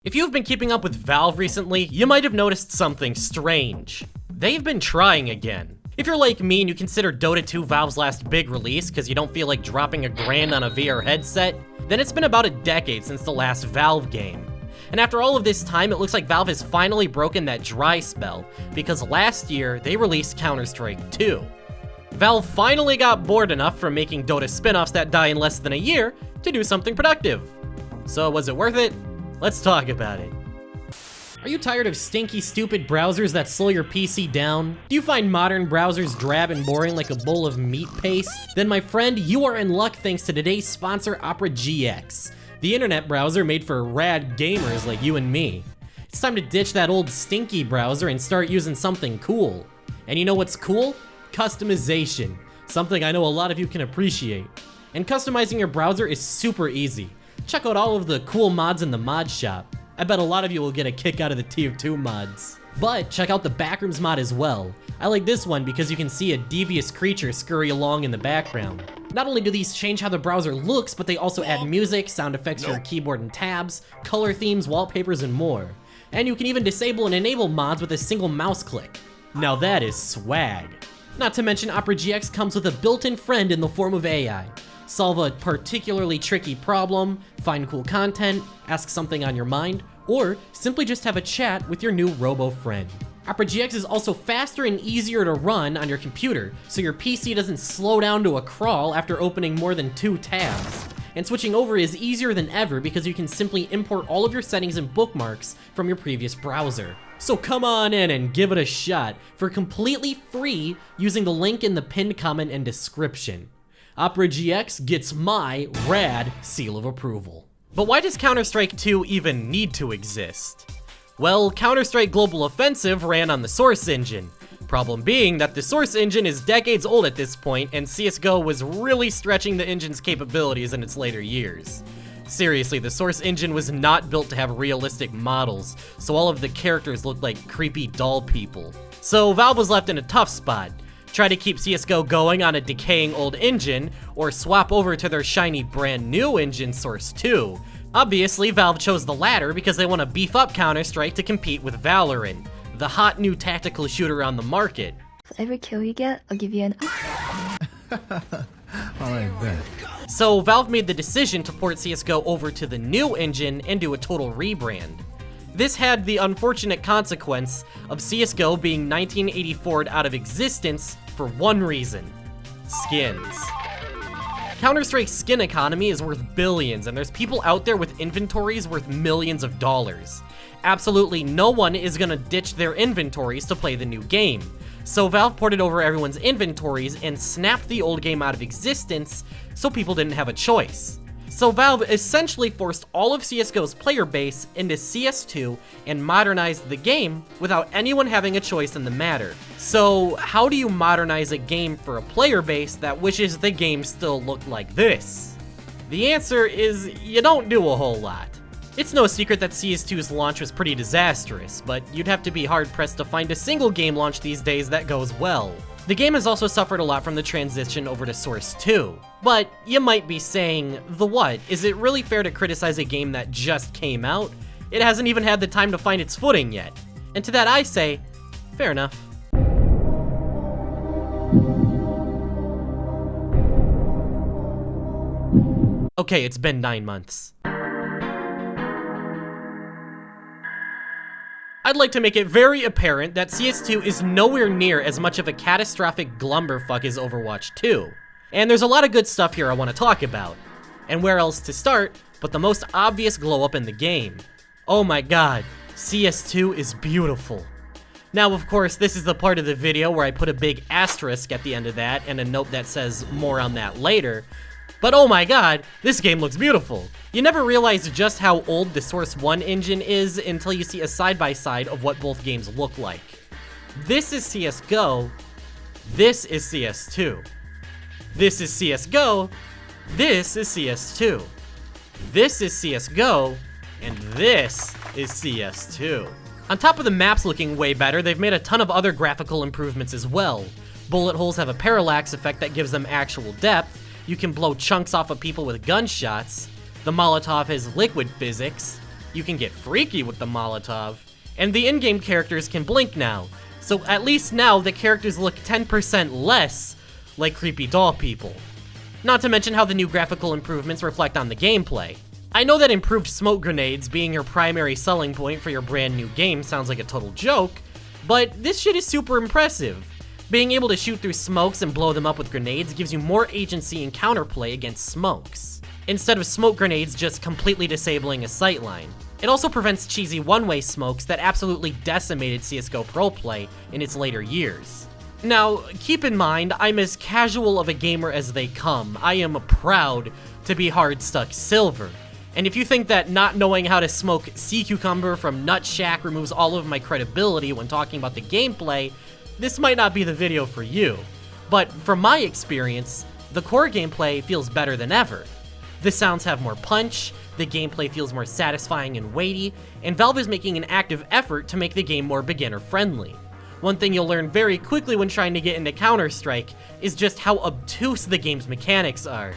If you've been keeping up with Valve recently, you might have noticed something strange. They've been trying again. If you're like me and you consider Dota 2 Valve's last big release because you don't feel like dropping $1,000 on a VR headset, then it's been about a decade since the last Valve game. And after all of this time, it looks like Valve has finally broken that dry spell, because last year, they released Counter-Strike 2. Valve finally got bored enough from making Dota spin-offs that die in less than a year to do something productive. So was it worth it? Let's talk about it. Are you tired of stinky, stupid browsers that slow your PC down? Do you find modern browsers drab and boring like a bowl of meat paste? Then my friend, you are in luck thanks to today's sponsor, Opera GX, the internet browser made for rad gamers like you and me. It's time to ditch that old stinky browser and start using something cool. And you know what's cool? Customization, something I know a lot of you can appreciate. And customizing your browser is super easy. Check out all of the cool mods in the mod shop. I bet a lot of you will get a kick out of the Tier 2 mods. But check out the Backrooms mod as well. I like this one because you can see a devious creature scurry along in the background. Not only do these change how the browser looks, but they also add music, sound effects for your keyboard and tabs, color themes, wallpapers, and more. And you can even disable and enable mods with a single mouse click. Now that is swag. Not to mention, Opera GX comes with a built-in friend in the form of AI. Solve a particularly tricky problem, find cool content, ask something on your mind, or simply just have a chat with your new robo friend. Opera GX is also faster and easier to run on your computer, so your PC doesn't slow down to a crawl after opening more than 2 tabs. And switching over is easier than ever because you can simply import all of your settings and bookmarks from your previous browser. So come on in and give it a shot for completely free using the link in the pinned comment and description. Opera GX gets my rad seal of approval. But why does Counter-Strike 2 even need to exist? Well, Counter-Strike Global Offensive ran on the Source engine. Problem being that the Source engine is decades old at this point, and CSGO was really stretching the engine's capabilities in its later years. Seriously, the Source engine was not built to have realistic models, so all of the characters looked like creepy doll people. So Valve was left in a tough spot. Try to keep CSGO going on a decaying old engine, or swap over to their shiny brand new engine, Source 2. Obviously, Valve chose the latter because they want to beef up Counter-Strike to compete with Valorant, the hot new tactical shooter on the market. For every kill you get, I'll give you an Alright, bet. So Valve made the decision to port CSGO over to the new engine and do a total rebrand. This had the unfortunate consequence of CSGO being 1984'd out of existence for one reason: skins. Counter-Strike's skin economy is worth billions, and there's people out there with inventories worth millions of dollars. Absolutely no one is gonna ditch their inventories to play the new game. So Valve ported over everyone's inventories and snapped the old game out of existence so people didn't have a choice. So Valve essentially forced all of CSGO's player base into CS2 and modernized the game without anyone having a choice in the matter. So how do you modernize a game for a player base that wishes the game still looked like this? The answer is you don't do a whole lot. It's no secret that CS2's launch was pretty disastrous, but you'd have to be hard-pressed to find a single game launch these days that goes well. The game has also suffered a lot from the transition over to Source 2. But you might be saying, the what? Is it really fair to criticize a game that just came out? It hasn't even had the time to find its footing yet. And to that I say, fair enough. Okay, it's been 9 months. I'd like to make it very apparent that CS2 is nowhere near as much of a catastrophic glumberfuck as Overwatch 2. And there's a lot of good stuff here I want to talk about. And where else to start but the most obvious glow up in the game. Oh my god, CS2 is beautiful. Now of course, this is the part of the video where I put a big asterisk at the end of that and a note that says more on that later. But oh my god, this game looks beautiful. You never realize just how old the Source 1 engine is until you see a side-by-side of what both games look like. This is CSGO, this is CS2. This is CSGO, this is CS2. This is CSGO, and this is CS2. On top of the maps looking way better, they've made a ton of other graphical improvements as well. Bullet holes have a parallax effect that gives them actual depth. You can blow chunks off of people with gunshots. The Molotov has liquid physics. You can get freaky with the Molotov, and the in-game characters can blink now, so at least now the characters look 10% less like creepy doll people. Not to mention how the new graphical improvements reflect on the gameplay. I know that improved smoke grenades being your primary selling point for your brand new game sounds like a total joke, but this shit is super impressive. Being able to shoot through smokes and blow them up with grenades gives you more agency and counterplay against smokes, instead of smoke grenades just completely disabling a sightline. It also prevents cheesy one-way smokes that absolutely decimated CSGO Pro play in its later years. Now, keep in mind, I'm as casual of a gamer as they come. I am proud to be hard stuck silver. And if you think that not knowing how to smoke Sea Cucumber from Nut Shack removes all of my credibility when talking about the gameplay, this might not be the video for you. But from my experience, the core gameplay feels better than ever. The sounds have more punch, the gameplay feels more satisfying and weighty, and Valve is making an active effort to make the game more beginner-friendly. One thing you'll learn very quickly when trying to get into Counter-Strike is just how obtuse the game's mechanics are.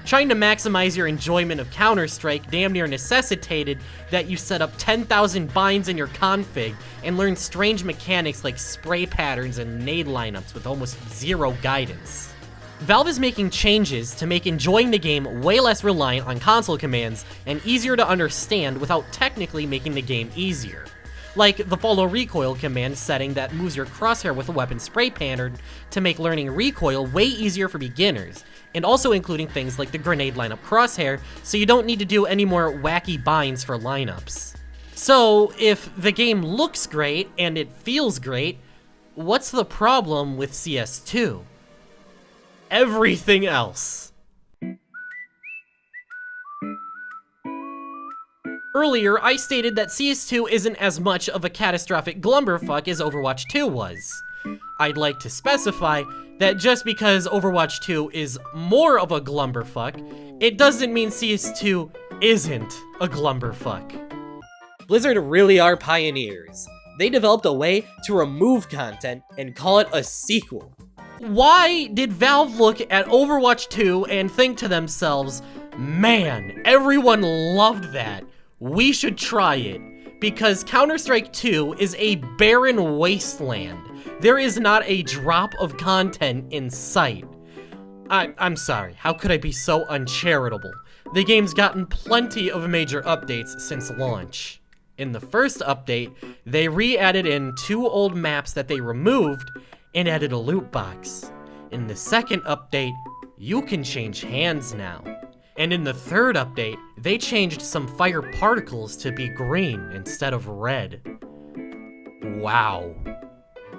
Trying to maximize your enjoyment of Counter-Strike damn near necessitated that you set up 10,000 binds in your config and learn strange mechanics like spray patterns and nade lineups with almost zero guidance. Valve is making changes to make enjoying the game way less reliant on console commands and easier to understand without technically making the game easier. Like the follow recoil command setting that moves your crosshair with a weapon spray pattern to make learning recoil way easier for beginners, and also including things like the grenade lineup crosshair, so you don't need to do any more wacky binds for lineups. So, if the game looks great and it feels great, what's the problem with CS2? Everything else. Earlier, I stated that CS2 isn't as much of a catastrophic glumberfuck as Overwatch 2 was. I'd like to specify that just because Overwatch 2 is more of a glumberfuck, it doesn't mean CS2 isn't a glumberfuck. Blizzard really are pioneers. They developed a way to remove content and call it a sequel. Why did Valve look at Overwatch 2 and think to themselves, man, everyone loved that, we should try it? Because Counter-Strike 2 is a barren wasteland. There is not a drop of content in sight. I'm sorry, how could I be so uncharitable? The game's gotten plenty of major updates since launch. In the first update, they re-added in 2 old maps that they removed and added a loot box. In the second update, you can change hands now. And in the third update, they changed some fire particles to be green instead of red. Wow.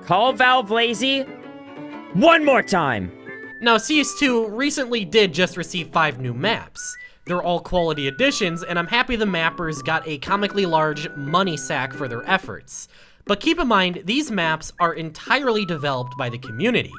Call Valve lazy one more time. Now, CS2 recently did just receive 5 new maps. They're all quality additions, and I'm happy the mappers got a comically large money sack for their efforts. But keep in mind, these maps are entirely developed by the community.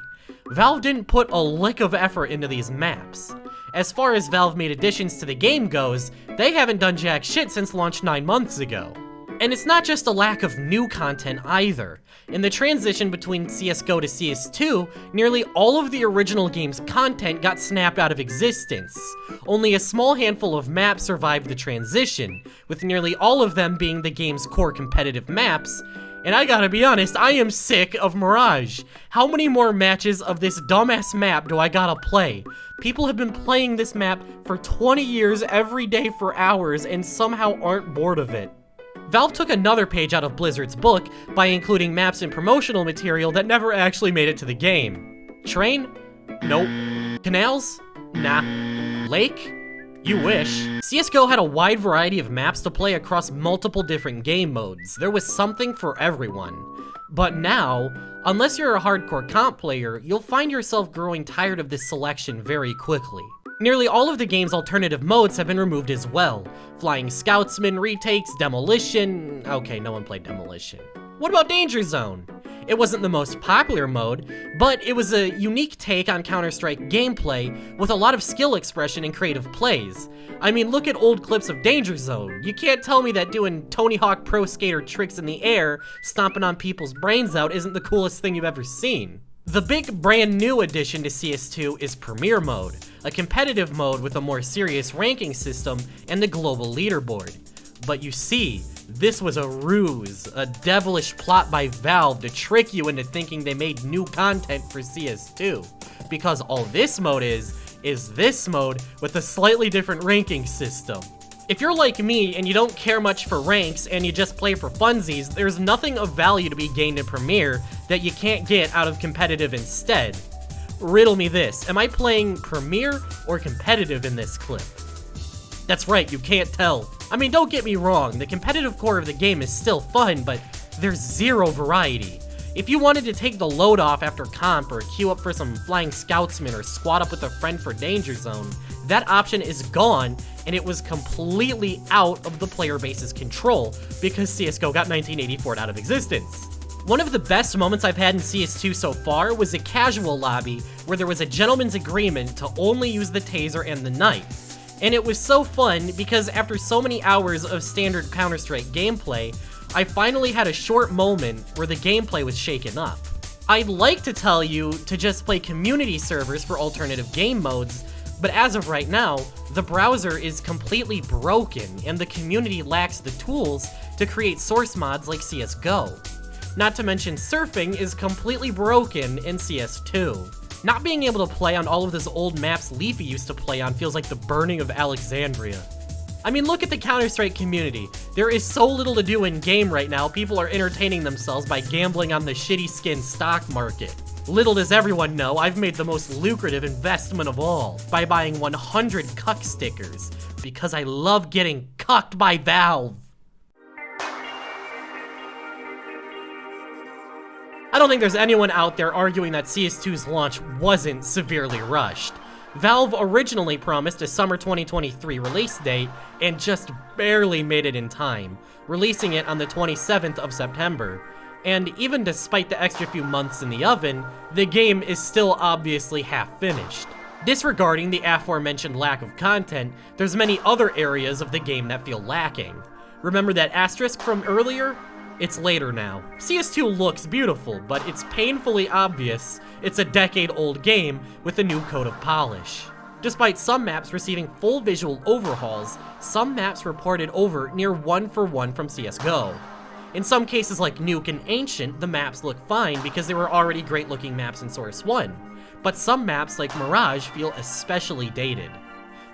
Valve didn't put a lick of effort into these maps. As far as Valve-made additions to the game goes, they haven't done jack shit since launch 9 months ago. And it's not just a lack of new content either. In the transition between CSGO to CS2, nearly all of the original game's content got snapped out of existence. Only a small handful of maps survived the transition, with nearly all of them being the game's core competitive maps. And I gotta be honest, I am sick of Mirage. How many more matches of this dumbass map do I gotta play? People have been playing this map for 20 years every day for hours and somehow aren't bored of it. Valve took another page out of Blizzard's book by including maps and promotional material that never actually made it to the game. Train? Nope. Canals? Nah. Lake? You wish. CSGO had a wide variety of maps to play across multiple different game modes. There was something for everyone. But now, unless you're a hardcore comp player, you'll find yourself growing tired of this selection very quickly. Nearly all of the game's alternative modes have been removed as well. Flying Scoutsman retakes, Demolition... Okay, no one played Demolition. What about Danger Zone? It wasn't the most popular mode, but it was a unique take on Counter-Strike gameplay with a lot of skill expression and creative plays. I mean, look at old clips of Danger Zone. You can't tell me that doing Tony Hawk Pro Skater tricks in the air, stomping on people's brains out, isn't the coolest thing you've ever seen. The big brand new addition to CS2 is Premier Mode, a competitive mode with a more serious ranking system and the global leaderboard. But you see, this was a ruse, a devilish plot by Valve to trick you into thinking they made new content for CS2. Because all this mode is this mode with a slightly different ranking system. If you're like me and you don't care much for ranks and you just play for funsies, there's nothing of value to be gained in Premier that you can't get out of competitive instead. Riddle me this, am I playing Premier or competitive in this clip? That's right, you can't tell. I mean, don't get me wrong, the competitive core of the game is still fun, but there's zero variety. If you wanted to take the load off after comp or queue up for some flying scoutsman or squad up with a friend for danger zone, that option is gone, and it was completely out of the player base's control because CSGO got 1984 out of existence. One of the best moments I've had in CS2 so far was a casual lobby where there was a gentleman's agreement to only use the taser and the knife. And it was so fun because after so many hours of standard Counter-Strike gameplay, I finally had a short moment where the gameplay was shaken up. I'd like to tell you to just play community servers for alternative game modes, but as of right now, the browser is completely broken and the community lacks the tools to create source mods like CSGO. Not to mention surfing is completely broken in CS2. Not being able to play on all of those old maps Leafy used to play on feels like the burning of Alexandria. I mean, look at the Counter-Strike community. There is so little to do in-game right now, people are entertaining themselves by gambling on the shitty skin stock market. Little does everyone know, I've made the most lucrative investment of all by buying 100 cuck stickers, because I love getting cucked by Valve. I don't think there's anyone out there arguing that CS2's launch wasn't severely rushed. Valve originally promised a summer 2023 release date and just barely made it in time, releasing it on the 27th of September. And even despite the extra few months in the oven, the game is still obviously half finished. Disregarding the aforementioned lack of content, there's many other areas of the game that feel lacking. Remember that asterisk from earlier? It's later now. CS2 looks beautiful, but it's painfully obvious it's a decade-old game with a new coat of polish. Despite some maps receiving full visual overhauls, some maps reported over near 1-for-1 from CSGO. In some cases like Nuke and Ancient, the maps look fine because they were already great-looking maps in Source 1, but some maps like Mirage feel especially dated.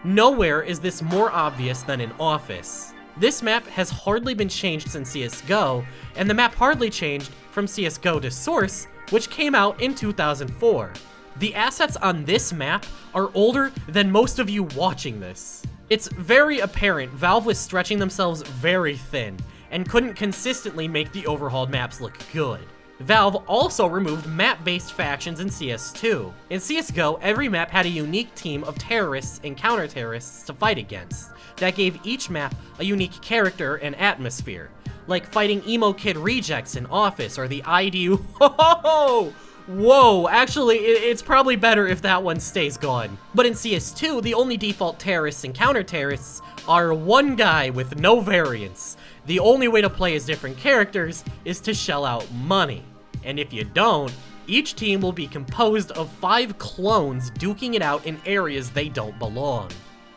Nowhere is this more obvious than in Office. This map has hardly been changed since CSGO, and the map hardly changed from CSGO to Source, which came out in 2004. The assets on this map are older than most of you watching this. It's very apparent Valve was stretching themselves very thin, and couldn't consistently make the overhauled maps look good. Valve also removed map-based factions in CS2. In CSGO, every map had a unique team of terrorists and counter-terrorists to fight against. That gave each map a unique character and atmosphere, like fighting emo kid rejects in Office or the IDU. Whoa, actually, it's probably better if that one stays gone. But in CS2, the only default terrorists and counter-terrorists are one guy with no variants. The only way to play as different characters is to shell out money. And if you don't, each team will be composed of 5 clones duking it out in areas they don't belong.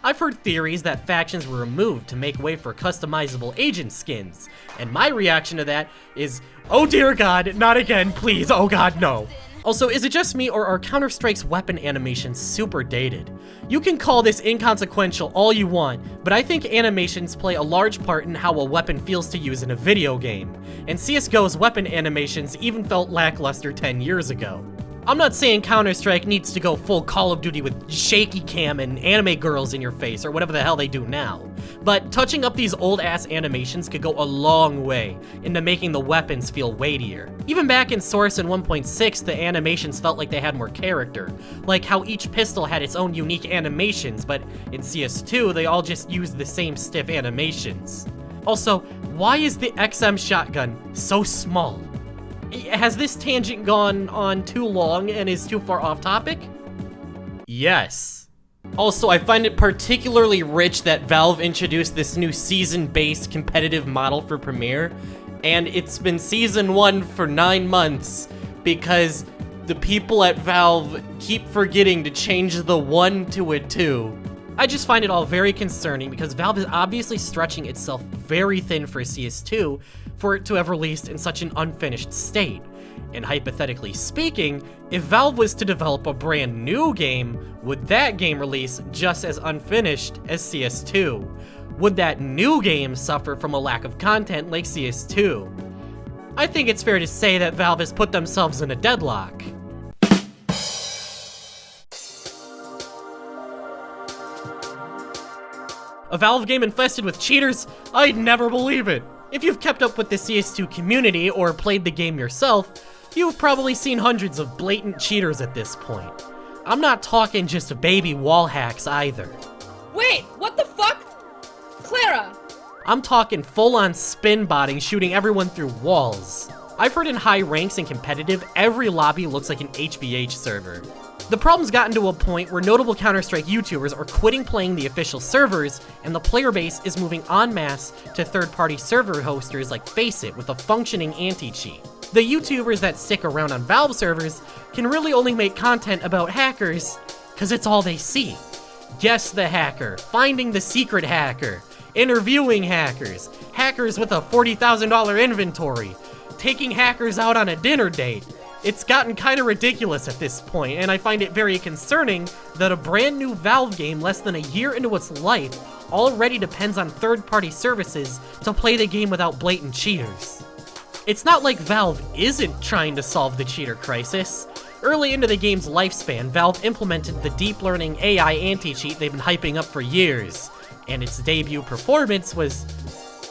I've heard theories that factions were removed to make way for customizable agent skins, and my reaction to that is, oh dear god, not again, please, oh god, no. Also, is it just me or are Counter-Strike's weapon animations super dated? You can call this inconsequential all you want, but I think animations play a large part in how a weapon feels to use in a video game, and CSGO's weapon animations even felt lackluster 10 years ago. I'm not saying Counter-Strike needs to go full Call of Duty with shaky cam and anime girls in your face or whatever the hell they do now, but touching up these old-ass animations could go a long way into making the weapons feel weightier. Even back in Source and 1.6, the animations felt like they had more character, like how each pistol had its own unique animations, but in CS2, they all just used the same stiff animations. Also, why is the XM shotgun so small? Has this tangent gone on too long and is too far off topic? Yes. Also, I find it particularly rich that Valve introduced this new season-based competitive model for Premier, and it's been Season 1 for 9 months, because the people at Valve keep forgetting to change the 1 to a 2. I just find it all very concerning because Valve is obviously stretching itself very thin for CS2 for it to have released in such an unfinished state. And hypothetically speaking, if Valve was to develop a brand new game, would that game release just as unfinished as CS2? Would that new game suffer from a lack of content like CS2? I think it's fair to say that Valve has put themselves in a deadlock. A Valve game infested with cheaters? I'd never believe it. If you've kept up with the CS2 community or played the game yourself, you've probably seen hundreds of blatant cheaters at this point. I'm not talking just baby wall hacks either. Wait, what the fuck? Clara! I'm talking full-on spin botting, shooting everyone through walls. I've heard in high ranks and competitive, every lobby looks like an HBH server. The problem's gotten to a point where notable Counter-Strike YouTubers are quitting playing the official servers, and the player base is moving en masse to third-party server hosters like Faceit with a functioning anti-cheat. The YouTubers that stick around on Valve servers can really only make content about hackers, cause it's all they see. Guess the hacker, finding the secret hacker, interviewing hackers, hackers with a $40,000 inventory, taking hackers out on a dinner date. It's gotten kinda ridiculous at this point, and I find it very concerning that a brand new Valve game less than a year into its life already depends on third-party services to play the game without blatant cheaters. It's not like Valve isn't trying to solve the cheater crisis. Early into the game's lifespan, Valve implemented the deep learning AI anti-cheat they've been hyping up for years, and its debut performance was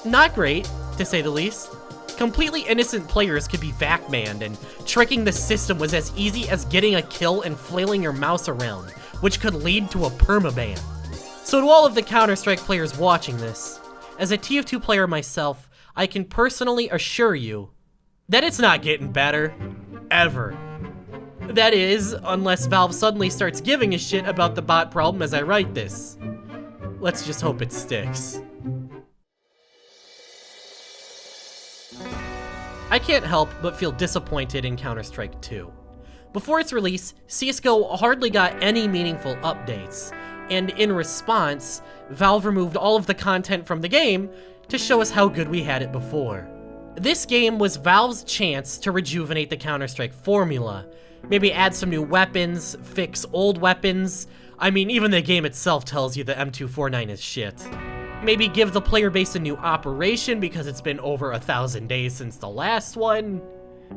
not great, to say the least. Completely innocent players could be vac-manned, and tricking the system was as easy as getting a kill and flailing your mouse around, which could lead to a permaban. So to all of the Counter-Strike players watching this, as a TF2 player myself, I can personally assure you that it's not getting better. Ever. That is, unless Valve suddenly starts giving a shit about the bot problem as I write this. Let's just hope it sticks. I can't help but feel disappointed in Counter-Strike 2. Before its release, CSGO hardly got any meaningful updates, and in response, Valve removed all of the content from the game to show us how good we had it before. This game was Valve's chance to rejuvenate the Counter-Strike formula, maybe add some new weapons, fix old weapons. I mean, even the game itself tells you the M249 is shit. Maybe give the player base a new operation because it's been over 1,000 days since the last one.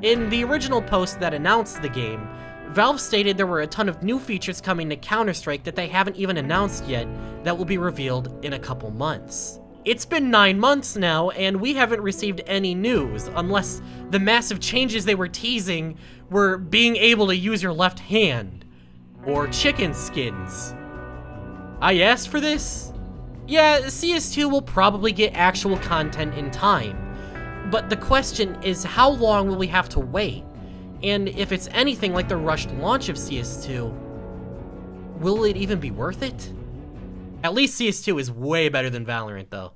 In the original post that announced the game, Valve stated there were a ton of new features coming to Counter-Strike that they haven't even announced yet that will be revealed in a couple months. It's been 9 months now, and we haven't received any news, unless the massive changes they were teasing were being able to use your left hand, or chicken skins. I asked for this? Yeah, CS2 will probably get actual content in time, but the question is how long will we have to wait? And if it's anything like the rushed launch of CS2, will it even be worth it? At least CS2 is way better than Valorant though.